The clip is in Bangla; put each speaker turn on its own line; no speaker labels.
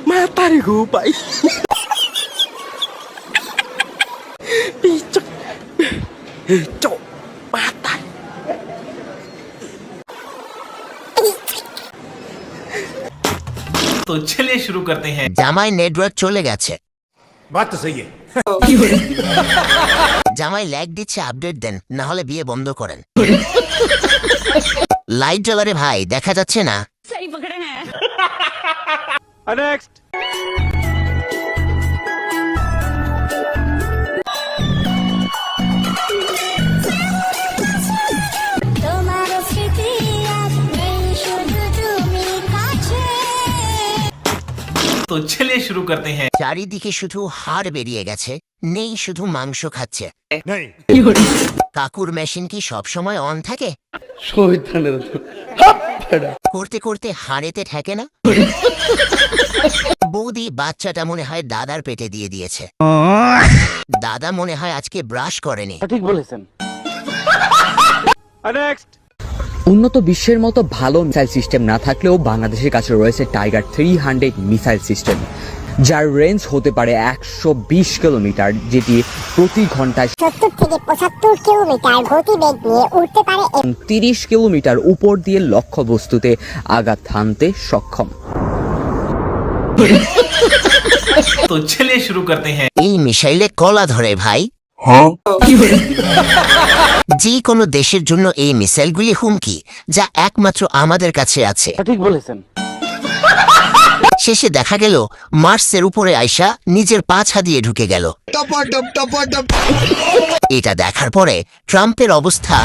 Mata gue pak. Picok. Cok. Mata.
तो चलिए शुरू करते हैं।
জামাই নেটওয়ার্ক চলে গেছে।
बात तो सही है।
জামাই ল্যাগ দিচ্ছে, আপডেট দেন, না হলে বিয়ে বন্ধ করেন। লাইট জ্বলারে ভাই, দেখা যাচ্ছে না।
सही पकड़े हैं।
Next.
तो चलिए शुरू करते हैं।
চারিদিকে শুধু হাড় বেরিয়ে গেছে, নেই শুধু মাংস খাচ্ছে।
नहीं।
কাকুর মেশিন কি সব সময় অন থাকে? করতে করতে হাড়েতে ঠেকে না। বৌদি বাচ্চাটা মনে হয় দাদার পেটে দিয়ে দিয়েছে। দাদা মনে হয় আজকে ব্রাশ করেনি।
ঠিক বলেছেন। Next.
উন্নত বিশ্বের মতো ভালো মিসাইল সিস্টেম না থাকলেও বাংলাদেশের কাছে রয়েছে টাইগার 300 মিসাইল সিস্টেম, যার রেঞ্জ হতে পারে 120 কিলোমিটার, যেটি প্রতি ঘন্টায়
70 থেকে 75 কিলোমিটার গতিবেগ নিয়ে উড়তে পারে।
30 কিলোমিটার উপর দিয়ে লক্ষ্যবস্তুতে আঘাত হানতে সক্ষম।
तो चलिए शुरू करते हैं।
এই মিসাইলে কলা ধরে ভাই। যে কোনো দেশের জন্য এই মিসাইলগুলি হুমকি, যা একমাত্র আমাদের কাছে আছে।
ঠিক বলেছেন।
শেষে দেখা গেল মার্সের উপরে আইসা নিজের পাছা দিয়ে ঢুকে গেল। এটা দেখার পরে ট্রাম্পের অবস্থা